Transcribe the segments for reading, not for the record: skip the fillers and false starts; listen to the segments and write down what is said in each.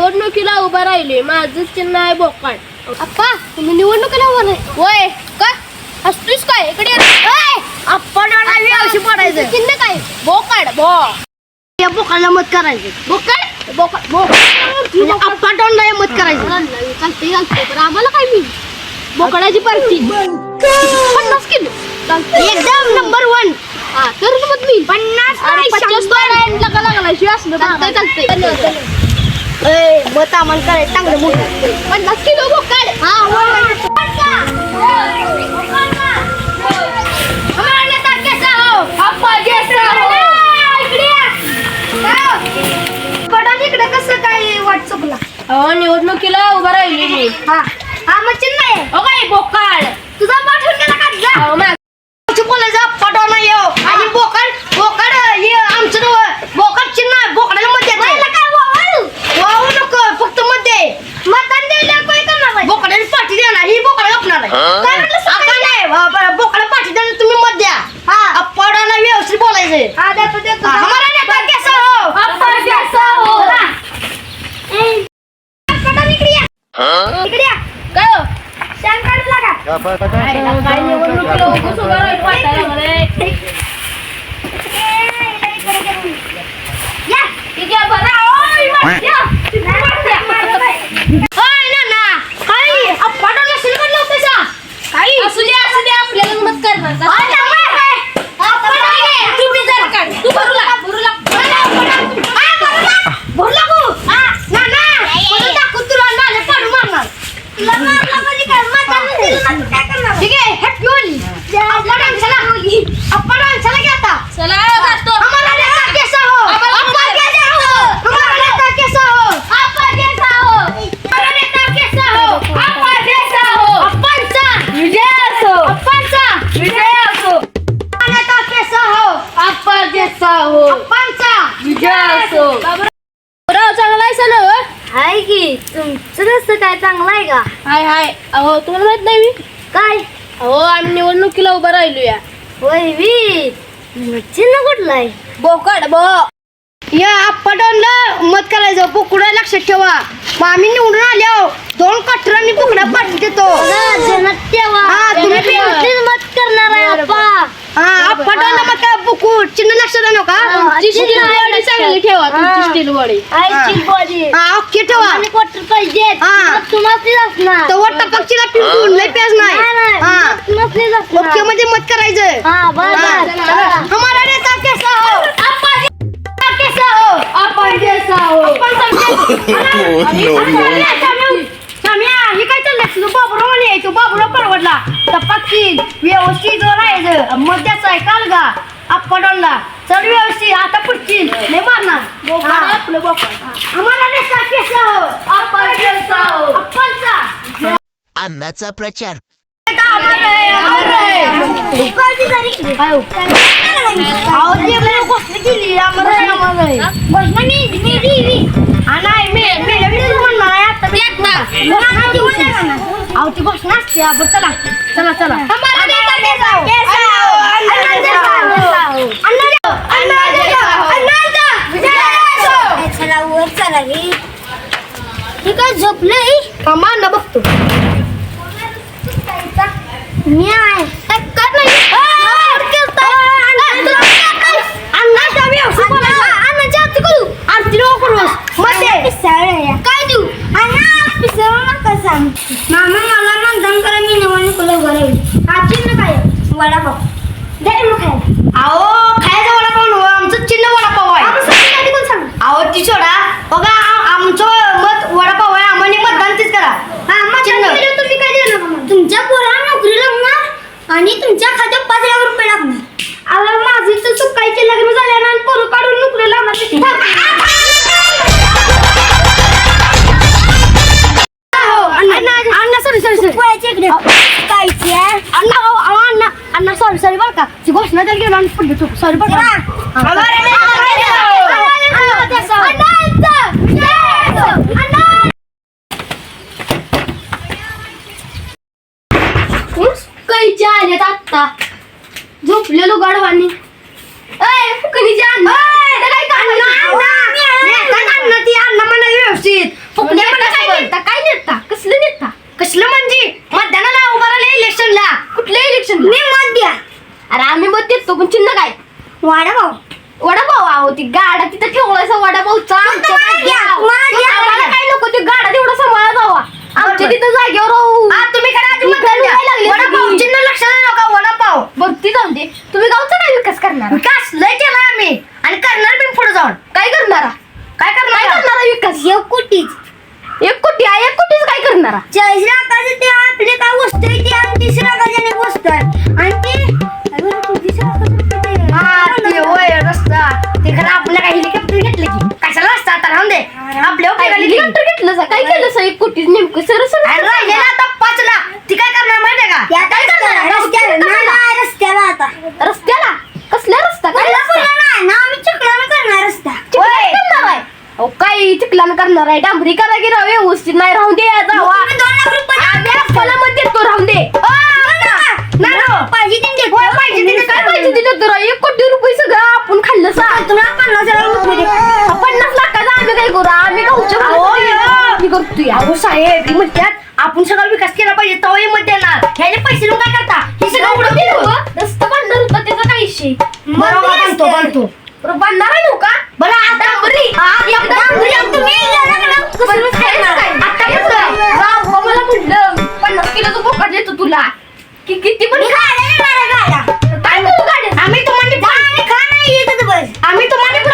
निवडणुकीला उभा राहिले, माझं चिन्ह आहे बोकाड. अप्पा तुम्ही निवडणुकीला उभा नाही होय का हसतोस काय? इकडे आपण औषध पडायचं चिन्ह काय? बोकाड बो या बोकाला मत करायचं बोकाड बोकाड बो अप्पा टोनला मत करायचं चालते चालते पण आम्हाला काय मी बोकडाची पार्टी 50 किलो एकदम नंबर 1. हा तर मत मी 50 लागला शिवाय असलं चालतंय मत आम्हाला करायचं चांगलं मोठं 50 किलो बोकाड. इकडे कसं काय वाट चुकला? निवडणुकीला उभा राहिली मी. हा हा मग चिन्ह आहे काय बोकाड तुझा पाठवून गेला का? बोलायचं पटवून येऊ आणि बोकड बोकड हे आमचं बोकड चिन्ह बोकडाला मध्ये वाहू नको फक्त मध्ये मतदान द्यायला काय करणार बोकडाला पाठी देणार ही बोकड गपणार आहे बोकडा पाठी देणार तुम्ही मत द्या. हा पडाना व्यवस्थित बोलायचं. हा देतो देतो हमारा नेता कैसा हो अप्पा कैसा हो इकडे या इकडे या काय हो? शांत काढू लागा काय निवडणुकीला उगाच उभा राहिलो वाटायला मला. या ठीक आहे बरं. ओय वाट्या असू दे आपल्याला मत करणार. तुम्ही जर काढ तू भरू लाग ठीक आहे हट घेऊन आपण चला घ्या आता चला जातो. हमारा नेता कैसा हो अप्पा कैसा हो हमारा नेता कैसा हो अप्पा कैसा हो हमारा नेता कैसा हो अप्पा कैसा हो अप्पांचा विजय असो अप्पांचा विजय असो हमारा नेता कैसा हो अप्पा जैसा हो अप्पांचा विजय असो. बरं चांगला आहे सण हो. हाय की तुमचं रस्ता काय चांगला आहे का? हाय हाय अहो तुम्हाला माहित नाही मी काय अहो आम्ही निवडणुकीला उभा राहिलो या. होय वी चिन्ह कुठलं आहे? बोकाड बो या पटवलं मत करायचं बोकडा लक्षात ठेवा. मग आम्ही निवडून आलो 2 कटरांनी बोकडा पाठी देतो. हा तुम्ही व्यवस्थित मत करणार आहे अप्पा. हा पटवलं मत बुकू चिन्ह लक्षात आणू का? स्टील बॉडी चांगली ठेवा तुमची स्टील बॉडी. हा ओके ठेवा तर वट्टा पक्षीला पिंपून लय प्याज नाही. हा ओके मध्ये मत करायचं. हमारा नेता कैसा हो अप्पा कैसा हो अप्पा जैसा हो. हे काय चाललंय तुझं बाबूराव यायचं बाबूराव परवडला तर पक्षी व्यवस्थित राहायचं मध्याचा आहे काल गा आपला चढ व्यवस्थित आता पुढची नाही मारणार आपलं बोकाड. आम्हाला नेता कैसा हो अप्पा जैसा हो. अप्पांचा अन्नाचा प्रचार घोषणा असते चला चला चला काय झोपलंय मामा बघतो मी आहे काय देऊ मामा मला मतदान करा मी निवडणुकीला उभं राहील. हा चिन्ह काय वडापाव दे मग खायला. अहो खायचं वडापाव आमचं चिन्ह वडापाव आहे. अहो ती सोडा बघा आमचं मत वडापाव आहे आम्हाला मतदान तेच करा. तुम्ही काय देणार तुमच्या पोराला नोकरी लागणार आणि तुमच्या खात्यात 5 लाख रुपये लागणार. अहो माझी तर सुकायचे लग्न झाले ना पोरं काढून नोकरी लागणार. अण्णा सॉरी बरं का ती घोषणा द्यायला गेलो आणि पडली सॉरी बरं कैच्या आल्यात आत्ता झोपलेलो गाढवानी फुकणीची अण्णा ती अण्णा म्हणा व्यवस्थित विकास 1 कोटीच 1 कोटी आहे. 1 कोटीच काय करणार 40 लाखाचं ते आपले काय वस्तू आहे ती आणि 30 लाखाची एक वस्तू आहे आणि ती 30 लाखाचं ते ते होय रस्ता ते खरं आपल्याला काही हेलिकॉप्टर घेतलं की कशाला असतं आता राहून दे आपल्या हेलिकॉप्टर घेतलं सा काय केलं सा 1 कोटी नेमकं सर राहिलेला आता 5 लाख ती काय करणार माहितीये का काय करणार? रस्त्याला आता रस्त्याला कसला रस्ता काय रस्ता? नाही ना आम्ही चिखलानं करणार रस्ता चिखलानं करणार आहे अहो काय चिखलानं करणार आहे डांबरी करा की राव व्यवस्थित नाही राहून दे जावा तुम्ही 2 लाख रुपये आम्ही आपल्याला मत देतो राहून दे पाहिजे ते देतो. पाहिजे तिने काय पाहिजे तिने तर 1 कोटी रुपये सगळं आपण खाल्लं सा तुम्हाला 50,000 रुपये दे. 50 लाखाचा आम्ही काय करू आम्ही मी करतोय अहो साहेब ही म्हणतात आपण सगळा विकास केला पाहिजे तवही मध्ये येणार ह्याचे पैसे लोक काय करता हे सगळं उडत दिलं रस्ता बांधणार होता त्याचा काय विषय बनतो बांधणार आहे नव्हता बरं आता मला म्हटलं 50 किलोचं बोकड देतो तुला किती पण काय करू गाड्या आम्ही तुम्हाला आम्ही तुम्हाला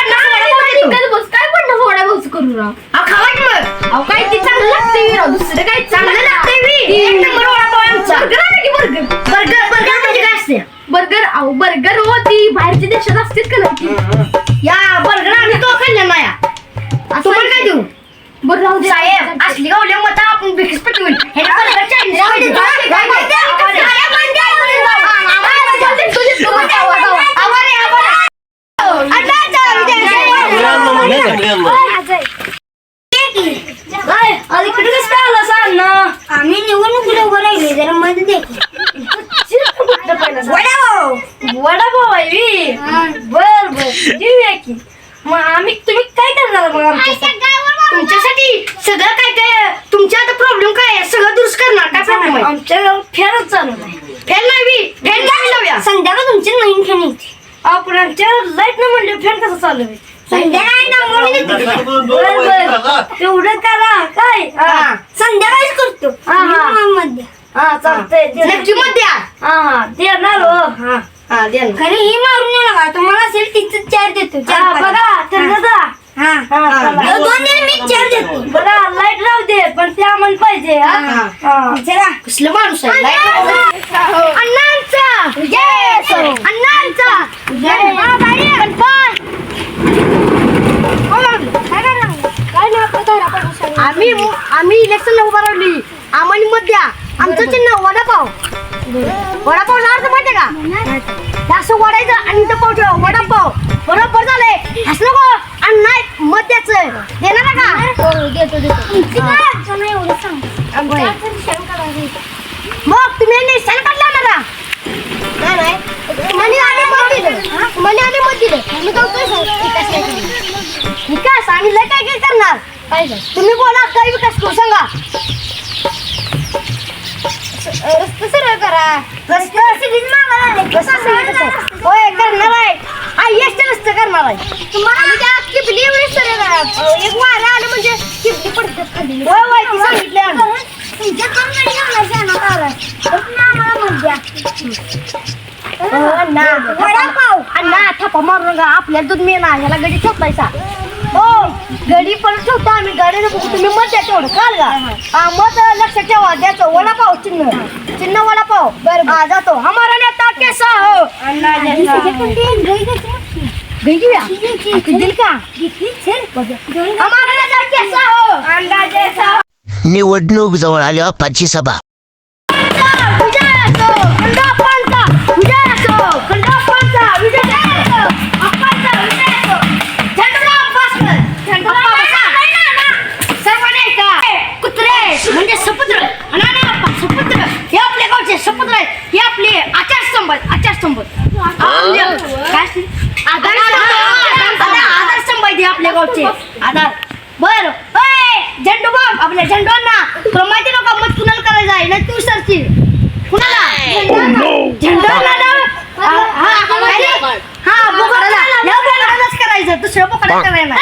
50 बस काय 50 वड्या भाऊच करू राव खावा की मग अहो काय ते चांगलं लागतंय राव दुसरं काय चांगलं लागतंय एक नंबर वडापाव आमचा बर्गर आहे की बर्गर म्हणजे काय असते बर्गर अहो बर्गर हो ती बाहेरच्या देशात असतेच का नाही या बर्गर आम्ही तो खाल्ला नाही तुम्हाला काय देऊ बरं राहू दे साहेब असली गावले मत आपण बिकस पटवून हे बर्गर आम्ही निवडणुकीला उभं राहिले जरा मध्ये दे वडापाव आहे बर देऊया की मग आम्ही तुम्ही काय करणार मग तुमच्यासाठी सगळं काय काय तुमच्या आता प्रॉब्लेम काय आहे सगळं दुरुस्त करणार काय प्रॉब्लेम आहे आमच्या गावात फेरच चालू नाही फॅन नाही फॅन काय लावूया संध्याकाळ तुमची नवीन फॅन येते आपण आमच्या लाईट न म्हणले फॅन कसं चालू आहे संध्याकाळी तेवढं करा काय संध्याकाळीच करतो मध्ये हा चालतंय नक्की मध्ये हा देणार हो हा दे खरे ही मारून येऊ नका तुम्हाला असेल तिथं 4 देतो बघा तर दादा हा 2 दिले मी 4 देतो बघा लाईट राहू दे पण ते आम्हाला पाहिजे चला कसलं माणूस आहे अण्णांचा अण्णांचा आम्ही इलेक्शन उभा राहिली आम्हाला मत द्या आमचं चिन्ह वडापाव लावतो माहितीये का असं वाढायचं आणि इथं पाव वडापाव बरोबर झालंय असं नको आणि नाही मत द्यायचं देणार का मग तुम्ही निशाण काढला ना विकास आणि लय काय करणार तुम्ही बोला काय विकास करू सांगा रस्ता सरळ करा रस्ता होय करणार आहे रस्ता करणार आहे तुम्हाला किपली एवढी सरळ करा एक वारा आलं म्हणजे किपली पडतात खाली होय ती सांगितलं अण्णा थापा मारू नका आपल्याला दूध मिळणार ह्याला गडी ठेवायचा हो गडी पण ठेवतो आम्ही गाडीला तुम्ही मत द्या तेवढं काल का मत लक्षात ठेवा द्यायचं वडापाव चिन्ह वडापाव बरं जातो हमारा नेता कैसा हो हमारा नेता कैसा हो निवडणूक जवळ आल्या पाचची सभा म्हणजे सपुत्र सपुत्र हे आपल्या गावचे सपुत्र आहे हे आपले आचारस्तंभ आधारस्तंभ आहे आपल्या गावचे आधार बर झेंडू बघ आपल्या झेंडूंना तुला माहिती नका मत कुणाला करायचं आहे ना तू सरशील कुणाला करायचं दुसरं पकडायचं करायला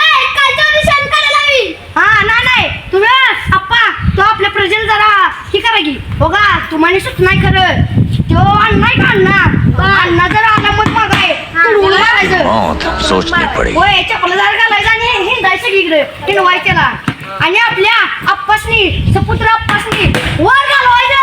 हा नाही तुम्ही अप्पा तो आपल्या प्रजेला जरा हे करा की बघा तुम्हाला सुट नाही खरं तो नाही का अण्णा जर आला मत मागाय सोचने पडेल होय चपला जर घालायचं आणि हिंडायचं इकडे हिंडवायचं आणि आपल्या आप्पासनी सपुत्र आप्पासनी वर घालवायचं.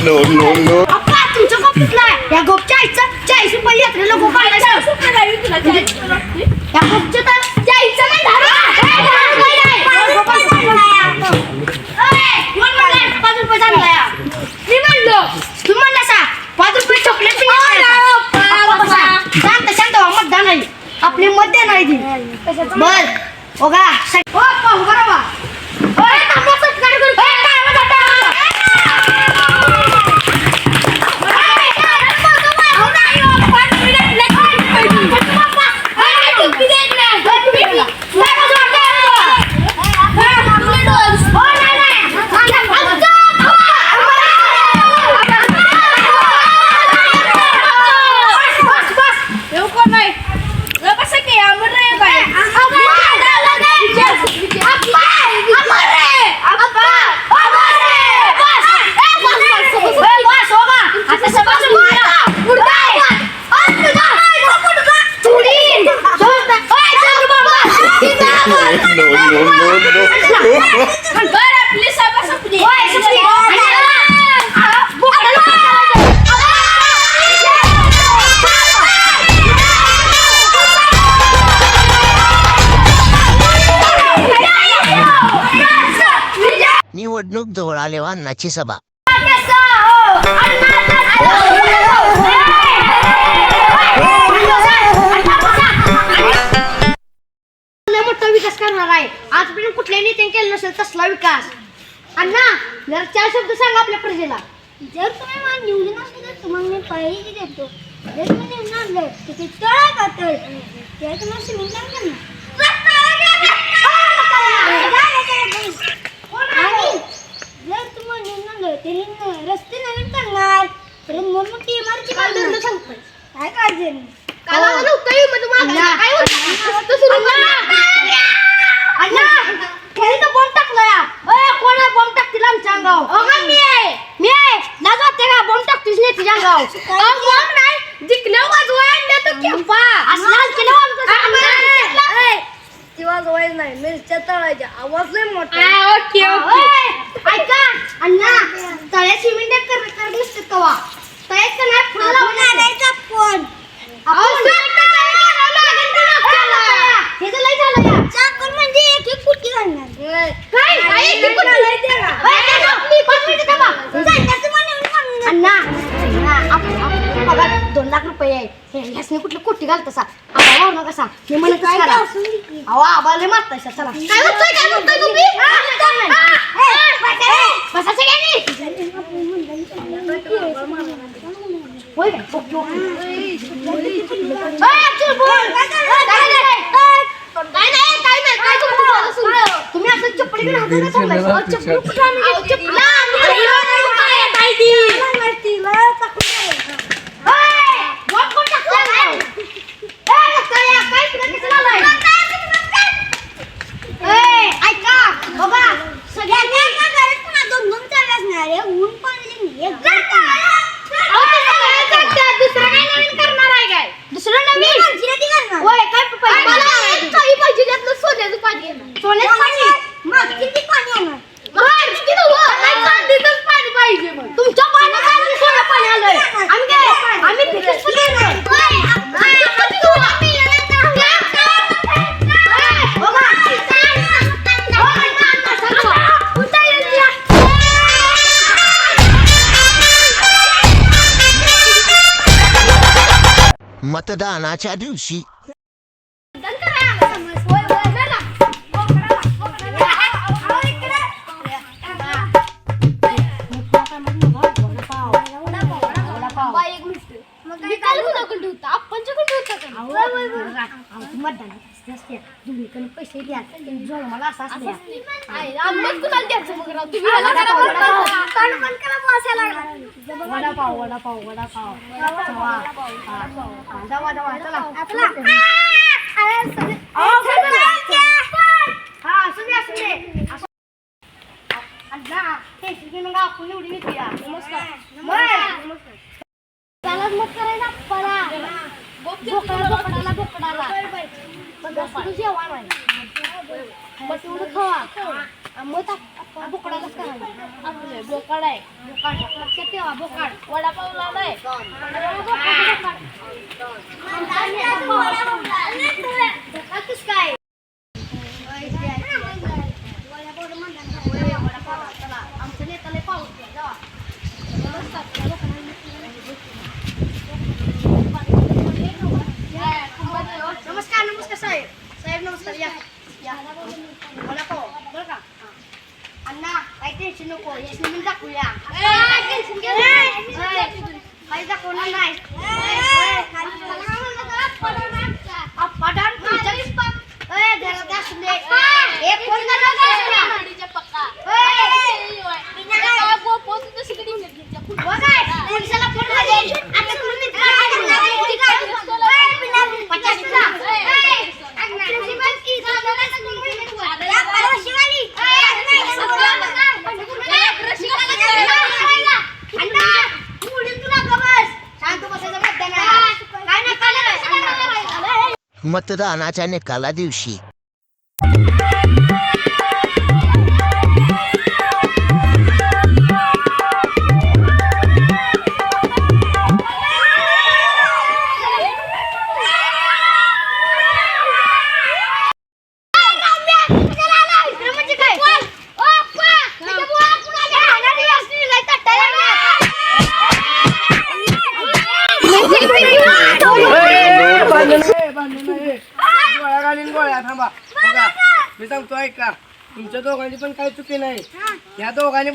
No, no, no. अप्पा तुमचा गोप कुठलाय? या गोपच्या आईचा 40 रुपये यात्रेला गोप आणायचा. या गोपच्या तर 40 नाही धारा. मी म्हणलो तू म्हणलासा 5 रुपये चॉकलेट शांत शांत व्हा, मतदान आहे आपले मत देणार आहे ती. बर ओगा उभा राहा. No, no, no. निवडणूक जवळ आल्यावर अन्नाची सभा. मोठा विकास करणार आहे. आजपर्यंत कुठल्या नेत्याने केला नसेल तसला विकास. अण्णा जरा 4 शब्द सांगा आपल्या प्रजेला. जर तुम्ही मला निवडून असले तर तुम्हाला मी पैसे देतो. जर तुम्ही निवडून आणलं तर ते तळ का तळ ते तुम्हाला सिमेंट लागणार ना. आणि जर तुम्हाला निवडून आणलं तरी रस्ते नवीन करणार तर मोठमोठी इमारती बांधून सांगतो. काय काळजी नाही. काल आला नव्हता येऊ मग तुम्हाला काय अण्णा खेळी तर बॉम्ब टाकला या. कोण आहे बॉम्ब टाकतील आमच्या अंगावर? मी आहे लाज वाटते का बॉम्ब टाकतीस नाही तुझ्या अंगावर? बॉम्ब नाही जिंकल्या वाजवायला तर केव्हा असला केलं ती वाजवायला नाही मिरच्या तळायच्या आवाज लय मोठा. ओके ऐका अण्णा तळ्या सिमेंट कर दिसते तवा तळ्यात का नाही फुलं लावून आणायचा फोन पगार 2 लाख रुपये आहे. ह्यासने कुठलं कोटी घालत असा आबा वाढ कसा मी म्हणत अहो आबाले मारता चला काय म्हणतोय तुम्ही बसायचं होय तुम्ही असं चप्पल ऐका बाबा सगळ्यांनी दोन चार असणार आहे. ऊन पाणी दुसरं काय नवीन करणार आहे काय? दुसरं नवीन होय काय काही पाहिजे त्यातलं सोन्याचं पाणी येणार. सोन्याचं पाणी किती पाणी येणार? चांदीचंच पाणी पाहिजे मग. तुमच्या पाण्यात सोनं पाणी आलंय. आम्ही फिरत मतदानाच्या दिवशी मतदान पैसे द्या मला असं असं वडापाव वडापाव वडापाव चला आपण एवढी घेऊया. नमस्कार. त्यालाच मत करायचं आपल्याला. बोकडाला. पण जास्त जेवण नाही. मग तेवढं खावा. मत बोकडालाच करायचं. आपले बोकाड आहे. लक्षात ठेवा बोकाड. वडापावला नाही. बोकाडच काय? आमचं नेताला पाऊस जावा. नमस्कार साहेब नमस्कार या मला पाव बरं का अण्णा काही टेन्शन नको यशने मी दाखवूया काही दाखवणार नाही मतदानाच्या निकाला दिवशी गोळ्या थांबा बघा मी सांगतो ऐका तुमच्या दोघांची पण काही चुकी नाही या दोघांनी